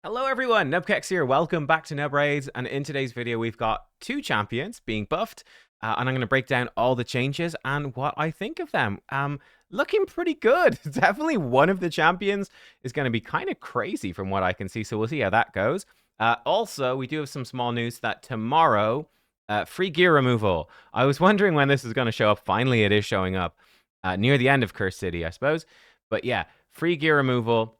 Hello everyone, nubkeks here. Welcome back to Nub Raids, and in today's video we've got two champions being buffed, and I'm going to break down all the changes and what I think of them. Looking pretty good. Definitely one of the champions is going to be kind of crazy from what I can see, so we'll see how that goes. Also, we do have some small news that tomorrow, free gear removal. I was wondering when this is going to show up. Finally, it is showing up near the end of Curse City, I suppose. But yeah, free gear removal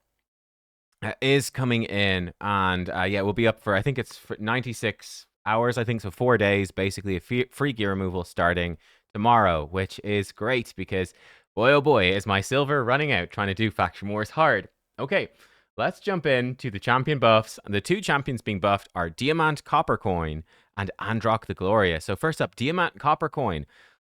is coming in, and yeah, we'll be up for, I think it's for 96 hours, I think, so 4 days, basically, a free gear removal starting tomorrow, which is great because, boy, oh boy, is my silver running out trying to do Faction Wars hard. Okay, let's jump into the champion buffs, and the two champions being buffed are Diamant Coppercoin and Androck the Glorious. So first up, Diamant Coppercoin.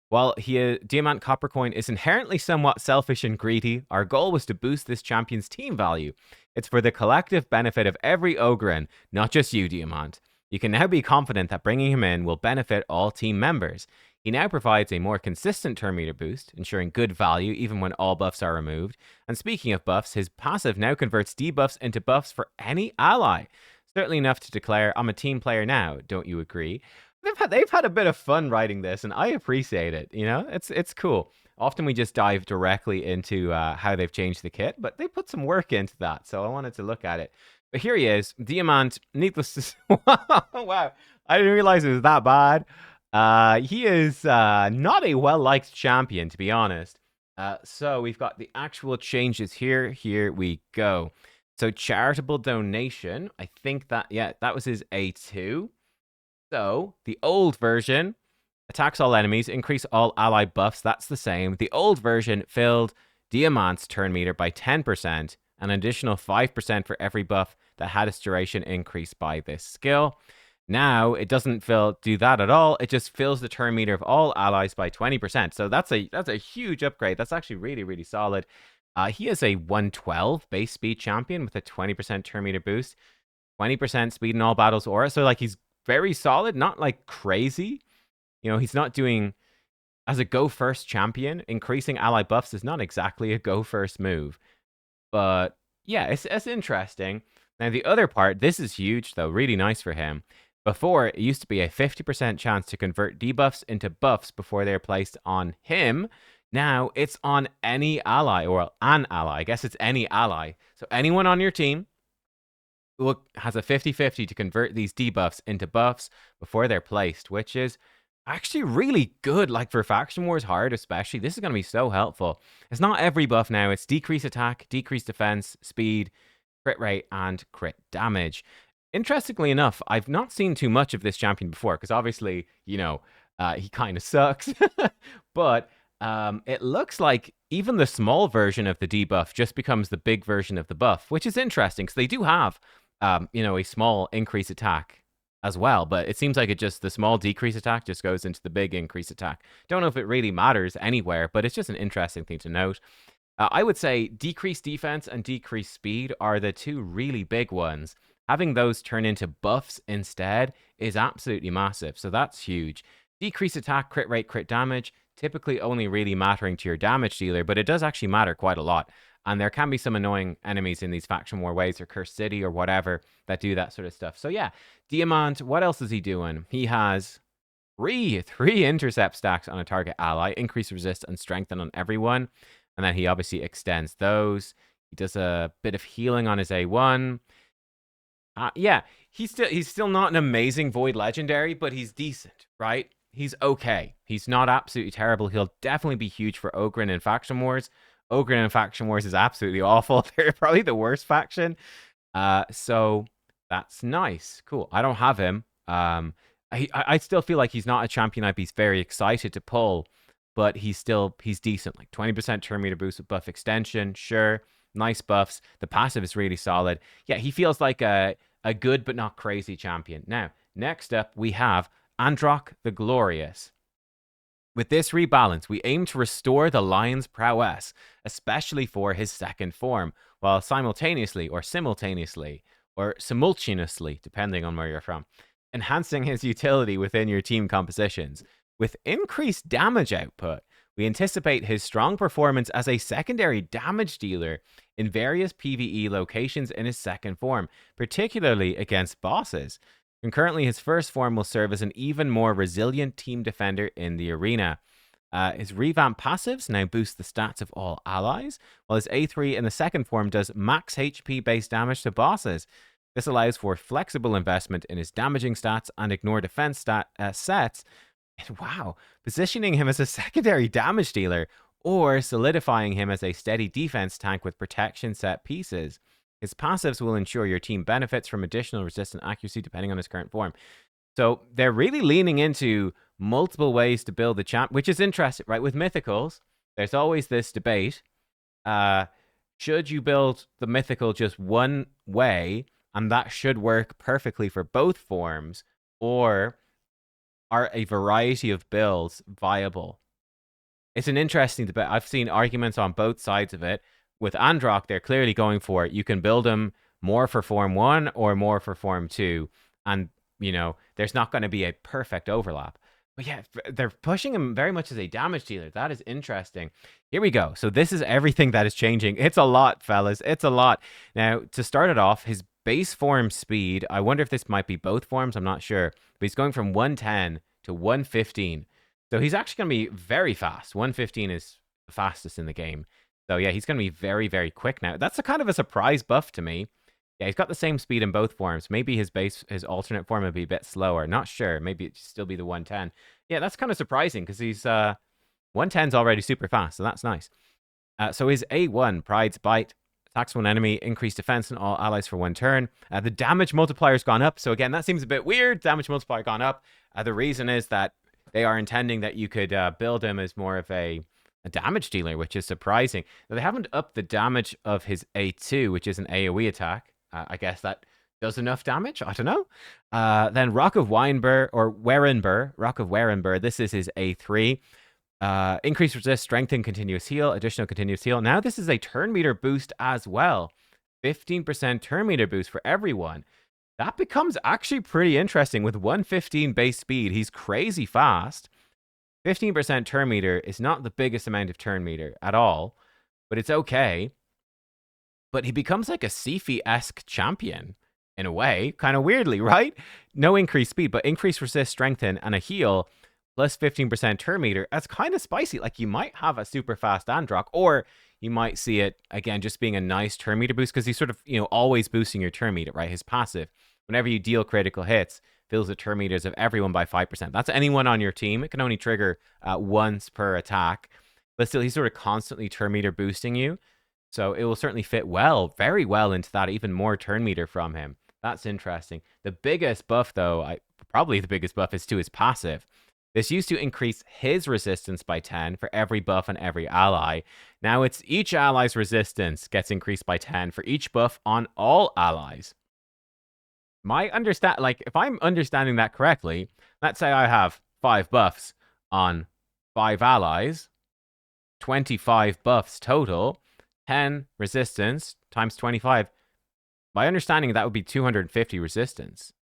While Diamant Coppercoin is inherently somewhat selfish and greedy, our goal was to boost this champion's team value. It's for the collective benefit of every Ogren, not just you, Diamant. You can now be confident that bringing him in will benefit all team members. He now provides a more consistent turn meter boost, ensuring good value even when all buffs are removed. And speaking of buffs, his passive now converts debuffs into buffs for any ally. Certainly enough to declare, I'm a team player now, don't you agree? They've had a bit of fun writing this, and I appreciate it. You know, it's cool. Often we just dive directly into how they've changed the kit, but they put some work into that, so I wanted to look at it. But here he is, Diamant. Needless to say, wow, I didn't realize it was that bad. He is not a well-liked champion, to be honest. So we've got the actual changes here. Here we go. So charitable donation. I think that, yeah, that was his A2. So, the old version attacks all enemies, increase all ally buffs. That's the same. The old version filled Diamant's turn meter by 10%, an additional 5% for every buff that had its duration increased by this skill. Now, it doesn't do that at all. It just fills the turn meter of all allies by 20%. So that's a huge upgrade. That's actually really, really solid. He is a 112 base speed champion with a 20% turn meter boost, 20% speed in all battles aura. So, like, he's very solid, not like crazy. You know, he's not doing, as a go first champion, increasing ally buffs is not exactly a go first move. But yeah, it's interesting. Now, the other part, this is huge though, really nice for him. Before, it used to be a 50% chance to convert debuffs into buffs before they're placed on him. Now, it's on any ally, or an ally. I guess it's any ally. So anyone on your team has a 50-50 to convert these debuffs into buffs before they're placed, which is actually really good. Like for Faction Wars hard especially, this is going to be so helpful. It's not every buff now. It's decrease attack, decrease defense, speed, crit rate, and crit damage. Interestingly enough, I've not seen too much of this champion before, because obviously, you know, he kind of sucks. But it looks like even the small version of the debuff just becomes the big version of the buff, which is interesting, because they do have you know, a small increase attack as well, but it seems like the small decrease attack just goes into the big increase attack. Don't know if it really matters anywhere, but it's just an interesting thing to note. I would say decreased defense and decreased speed are the two really big ones. Having those turn into buffs instead is absolutely massive, so that's huge. Decreased attack, crit rate, crit damage, typically only really mattering to your damage dealer, but it does actually matter quite a lot. And there can be some annoying enemies in these Faction War ways or Curse City or whatever that do that sort of stuff. So yeah, Diamant, what else is he doing? He has three intercept stacks on a target ally, increase resist and strengthen on everyone. And then he obviously extends those. He does a bit of healing on his A1. Yeah, he's still not an amazing Void Legendary, but he's decent, right? He's okay. He's not absolutely terrible. He'll definitely be huge for Ogren in Faction Wars. Ogren in Faction Wars is absolutely awful. They're probably the worst faction. So that's nice. Cool. I don't have him. I still feel like he's not a champion I'd be very excited to pull, but he's decent. Like 20% turn meter boost with buff extension. Sure. Nice buffs. The passive is really solid. Yeah, he feels like a good but not crazy champion. Now, next up, we have Androck the Glorious. With this rebalance, we aim to restore the Lion's prowess, especially for his second form, while simultaneously, depending on where you're from, enhancing his utility within your team compositions. With increased damage output, We anticipate his strong performance as a secondary damage dealer in various PvE locations in his second form, particularly against bosses. Concurrently, his first form will serve as an even more resilient team defender in the arena. His revamped passives now boost the stats of all allies, while his A3 in the second form does max HP based damage to bosses. This allows for flexible investment in his damaging stats and ignore defense sets. Wow, positioning him as a secondary damage dealer or solidifying him as a steady defense tank with protection set pieces. His passives will ensure your team benefits from additional resistant accuracy depending on his current form. So they're really leaning into multiple ways to build the champ, which is interesting, right? With mythicals, there's always this debate. Should you build the mythical just one way, and that should work perfectly for both forms, or are a variety of builds viable? It's an interesting debate. I've seen arguments on both sides of it. With Androc, they're clearly going for it. You can build them more for Form 1 or more for Form 2. And, you know, there's not going to be a perfect overlap. But yeah, they're pushing him very much as a damage dealer. That is interesting. Here we go. So this is everything that is changing. It's a lot, fellas. It's a lot. Now, to start it off, his base form speed, I wonder if this might be both forms. I'm not sure. But he's going from 110 to 115. So he's actually going to be very fast. 115 is the fastest in the game. So yeah, he's going to be very, very quick now. That's a kind of a surprise buff to me. Yeah, he's got the same speed in both forms. Maybe his alternate form would be a bit slower. Not sure. Maybe it'd still be the 110. Yeah, that's kind of surprising because he's 110's already super fast, so that's nice. So his A1, Pride's Bite, attacks one enemy, increased defense and all allies for 1 turn. The damage multiplyer's gone up. So again, that seems a bit weird. Damage multiplier gone up. The reason is that they are intending that you could build him as more of a damage dealer, which is surprising. Now, they haven't upped the damage of his A2, which is an AoE attack. I guess that does enough damage. I don't know. Then Rock of Werenber. This is his A3. Increased resist, strengthen, continuous heal, additional continuous heal. Now this is a turn meter boost as well. 15% turn meter boost for everyone. That becomes actually pretty interesting with 115 base speed. He's crazy fast. 15% turn meter is not the biggest amount of turn meter at all, but it's okay. But he becomes like a Sifi-esque champion in a way, kind of weirdly, right? No increased speed, but increased resist, strengthen, and a heal, plus 15% turn meter. That's kind of spicy. Like you might have a super fast Androc, or you might see it, again, just being a nice turn meter boost because he's sort of, you know, always boosting your turn meter, right? His passive, whenever you deal critical hits, fills the turn meters of everyone by 5%. That's anyone on your team. It can only trigger once per attack, but still, he's sort of constantly turn meter boosting you. So it will certainly fit well, very well into that, even more turn meter from him. That's interesting. The biggest buff, though, probably the biggest buff is to his passive. This used to increase his resistance by 10 for every buff on every ally. Now it's each ally's resistance gets increased by 10 for each buff on all allies. If I'm understanding that correctly, let's say I have 5 buffs on 5 allies, 25 buffs total, 10 resistance times 25. My understanding that would be 250 resistance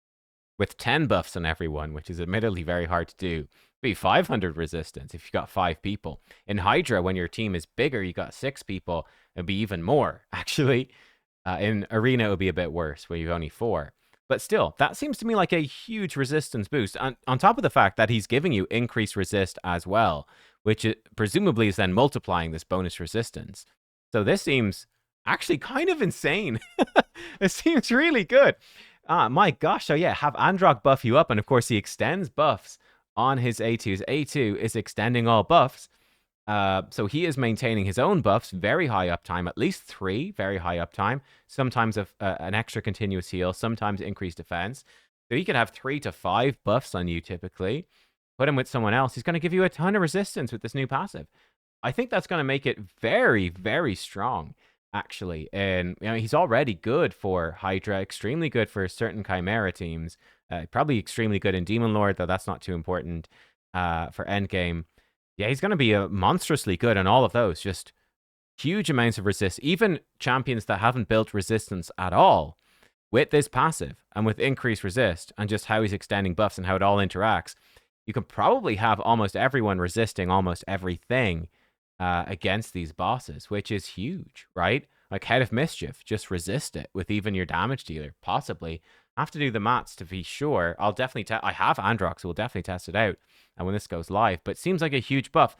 with 10 buffs on everyone, which is admittedly very hard to do. It'd be 500 resistance if you got 5 people. In Hydra, when your team is bigger, you got 6 people, it'd be even more, actually. In Arena, it would be a bit worse, where you've only 4. But still, that seems to me like a huge resistance boost. On top of the fact that he's giving you increased resist as well, which presumably is then multiplying this bonus resistance. So this seems actually kind of insane. It seems really good. My gosh. So yeah, have Androck buff you up. And of course, he extends buffs on his A2. His A2 is extending all buffs. So he is maintaining his own buffs, very high uptime, at least 3, very high uptime, sometimes an extra continuous heal, sometimes increased defense. So he can have 3 to 5 buffs on you typically. Put him with someone else, he's going to give you a ton of resistance with this new passive. I think that's going to make it very, very strong, actually. And you know, he's already good for Hydra, extremely good for certain Chimera teams, probably extremely good in Demon Lord, though that's not too important for endgame. Yeah, he's going to be monstrously good on all of those. Just huge amounts of resist. Even champions that haven't built resistance at all, with this passive and with increased resist and just how he's extending buffs and how it all interacts, you can probably have almost everyone resisting almost everything against these bosses, which is huge, right? Like Head of Mischief, just resist it with even your damage dealer, possibly. I have to do the maths to be sure. I'll definitely test. I have Androc, so we'll definitely test it out and when this goes live. But it seems like a huge buff.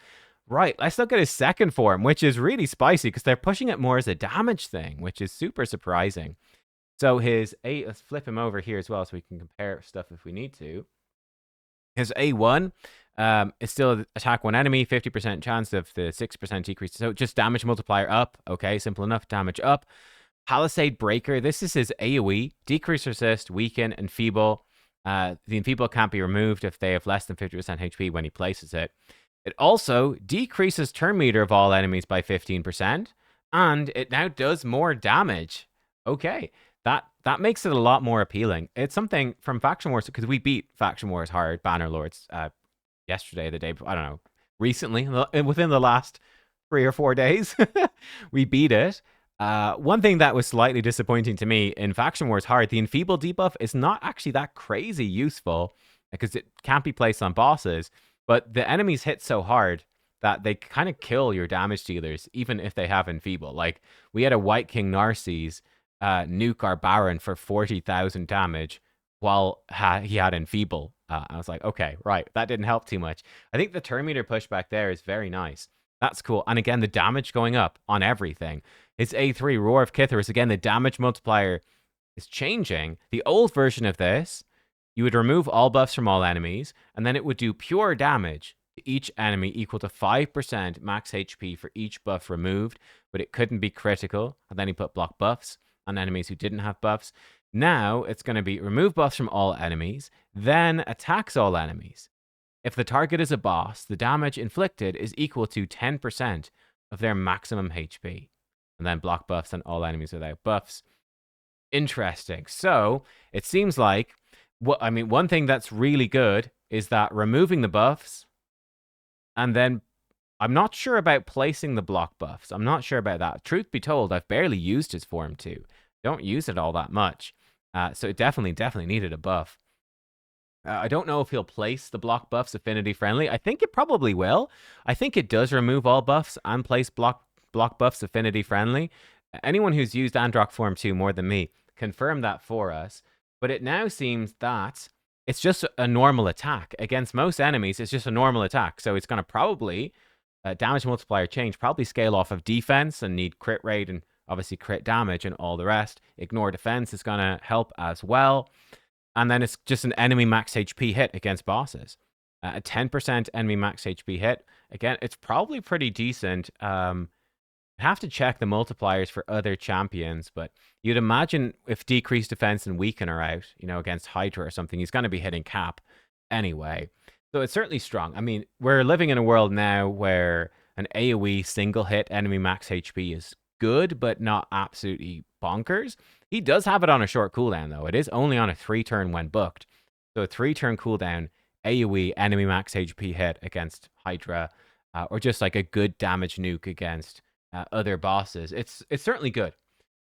Right, let's look at his second form, which is really spicy because they're pushing it more as a damage thing, which is super surprising. So his A, let's flip him over here as well so we can compare stuff if we need to. His A1 is still attack one enemy, 50% chance of the 6% decrease. So just damage multiplier up. Okay, simple enough. Damage up. Palisade Breaker. This is his AoE. Decrease resist, weaken, enfeeble. The enfeeble can't be removed if they have less than 50% HP when he places it. It also decreases turn meter of all enemies by 15%. And it now does more damage. Okay, that makes it a lot more appealing. It's something from Faction Wars, because we beat Faction Wars hard, Bannerlords, yesterday, the day, I don't know, recently, within the last 3 or 4 days, we beat it. One thing that was slightly disappointing to me in Faction Wars Hard, the Enfeeble debuff is not actually that crazy useful because it can't be placed on bosses, but the enemies hit so hard that they kind of kill your damage dealers, even if they have Enfeeble. Like, we had a White King Narses nuke our Baron for 40,000 damage while he had Enfeeble. I was like, okay, right, that didn't help too much. I think the turn meter pushback there is very nice. That's cool. And again, the damage going up on everything. It's A3, Roar of Kitharus. Again, the damage multiplier is changing. The old version of this, you would remove all buffs from all enemies, and then it would do pure damage to each enemy equal to 5% max HP for each buff removed, but it couldn't be critical. And then he put block buffs on enemies who didn't have buffs. Now it's going to be remove buffs from all enemies, then attacks all enemies. If the target is a boss, the damage inflicted is equal to 10% of their maximum HP. And then block buffs on all enemies without buffs. Interesting. So it seems like, one thing that's really good is that removing the buffs, and then I'm not sure about placing the block buffs. I'm not sure about that. Truth be told, I've barely used his form 2. Don't use it all that much. So it definitely needed a buff. I don't know if he'll place the block buffs affinity friendly. I think it probably will. I think it does remove all buffs and place block buffs affinity friendly. Anyone who's used Androc Form 2 more than me, confirm that for us. But it now seems that it's just a normal attack. Against most enemies, it's just a normal attack. So it's going to probably, damage multiplier change, probably scale off of defense and need crit rate and obviously crit damage and all the rest. Ignore defense is going to help as well. And then it's just an enemy max HP hit against bosses. A 10% enemy max HP hit. Again, it's probably pretty decent. I have to check the multipliers for other champions, but you'd imagine if decreased defense and weaken are out, against Hydra or something, he's going to be hitting cap anyway. So it's certainly strong. I mean, we're living in a world now where an AoE single hit enemy max HP is good, but not absolutely bonkers. He does have it on a short cooldown, though. It is only on a 3-turn when booked. So a 3-turn cooldown, AoE, enemy max HP hit against Hydra, or just like a good damage nuke against other bosses. It's certainly good.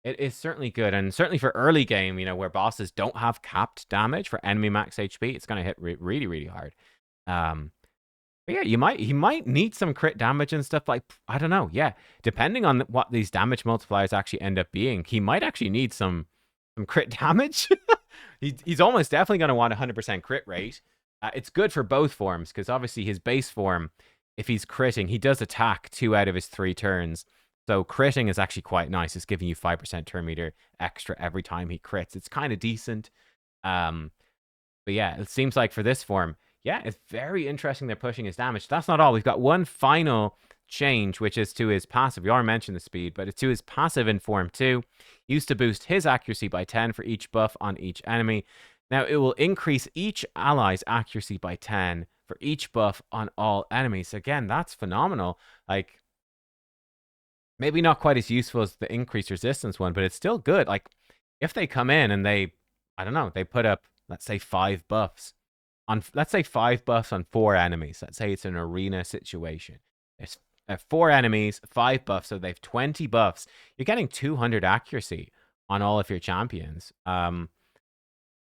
It is certainly good. And certainly for early game, where bosses don't have capped damage for enemy max HP, it's going to hit really, really hard. But yeah, he might need some crit damage and stuff like, I don't know. Yeah, depending on what these damage multipliers actually end up being, he might actually need some crit damage. He's almost definitely going to want 100% crit rate. It's good for both forms because obviously his base form, if he's critting, he does attack 2 out of his 3 turns. So critting is actually quite nice. It's giving you 5% turn meter extra every time he crits. It's kind of decent. But yeah, it seems like for this form, yeah, it's very interesting they're pushing his damage. That's not all. We've got one final change, which is to his passive. We already mentioned the speed, but it's to his passive in Form 2. Used to boost his accuracy by 10 for each buff on each enemy. Now, it will increase each ally's accuracy by 10 for each buff on all enemies. Again, that's phenomenal. Like, maybe not quite as useful as the increased resistance one, but it's still good. Like, if they come in and they put up, let's say 5 buffs on 4 enemies. Let's say it's an arena situation. There's 4 enemies, 5 buffs, so they've 20 buffs. You're getting 200 accuracy on all of your champions.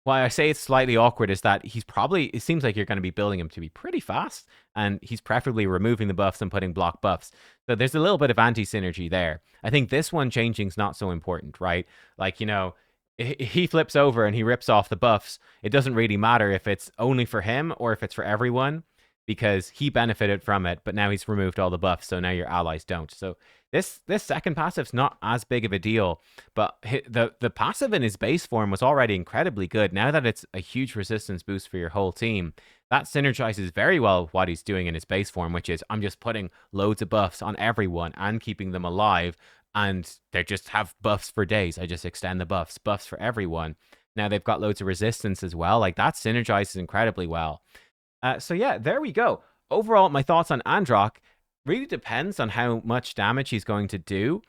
Why I say it's slightly awkward is that it seems like you're going to be building him to be pretty fast, and he's preferably removing the buffs and putting block buffs. So there's a little bit of anti-synergy there. I think this one changing's not so important, right? Like, he flips over and he rips off the buffs. It doesn't really matter if it's only for him or if it's for everyone, because he benefited from it, but now he's removed all the buffs, so now your allies don't. So this second passive's not as big of a deal, but the passive in his base form was already incredibly good. Now that it's a huge resistance boost for your whole team, that synergizes very well with what he's doing in his base form, which is I'm just putting loads of buffs on everyone and keeping them alive, and they just have buffs for days. I just extend the buffs for everyone. Now they've got loads of resistance as well. Like, that synergizes incredibly well. So yeah, there we go. Overall, my thoughts on Androck really depends on how much damage he's going to do.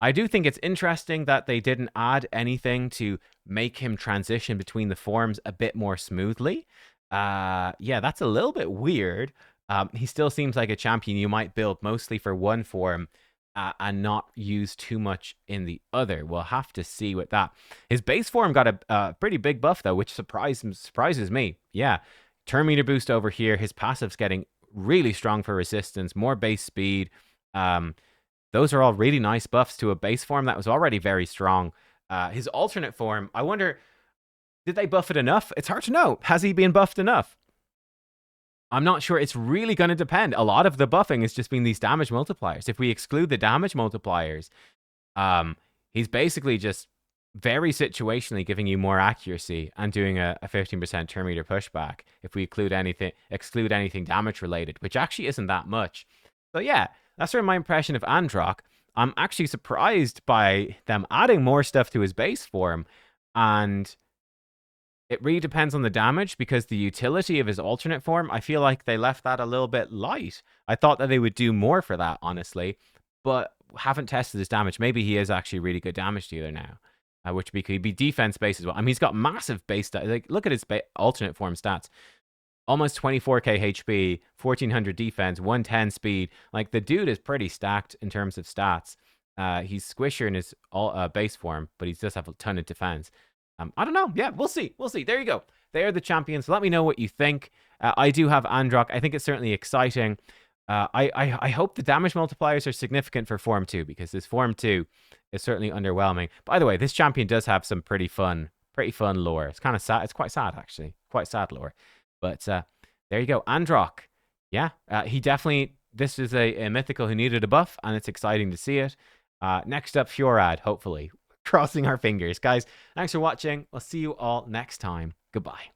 I do think it's interesting that they didn't add anything to make him transition between the forms a bit more smoothly. Yeah, that's a little bit weird. He still seems like a champion you might build mostly for one form and not use too much in the other. We'll have to see with that. His base form got a pretty big buff, though, which surprises me. Yeah, turn meter boost over here. His passive's getting really strong for resistance, more base speed. Those are all really nice buffs to a base form that was already very strong. His alternate form, I wonder, did they buff it enough? It's hard to know. Has he been buffed enough? I'm not sure. It's really going to depend. A lot of the buffing is just being these damage multipliers. If we exclude the damage multipliers, he's basically just very situationally giving you more accuracy and doing a 15% turn meter pushback if we exclude anything damage related, which actually isn't that much. So yeah, that's sort of my impression of Androck. I'm actually surprised by them adding more stuff to his base form, and it really depends on the damage, because the utility of his alternate form, I feel like they left that a little bit light. I thought that they would do more for that, honestly, but haven't tested his damage. Maybe he is actually really good damage dealer now. Which could be defense based as well. I mean, he's got massive base stats. Like, look at his alternate form stats. Almost 24k HP, 1400 defense, 110 speed. Like, the dude is pretty stacked in terms of stats. He's squishier in his base form, but he does have a ton of defense. I don't know. Yeah, we'll see. We'll see. There you go. They are the champions. Let me know what you think. I do have Androck. I think it's certainly exciting. I hope the damage multipliers are significant for Form 2, because this Form 2 is certainly underwhelming. By the way, this champion does have some pretty fun lore. It's kind of sad. It's quite sad, actually. Quite sad lore. But there you go. Androck. Yeah, he definitely... This is a mythical who needed a buff, and it's exciting to see it. Next up, Fjorad, hopefully. Crossing our fingers. Guys, thanks for watching. We'll see you all next time. Goodbye.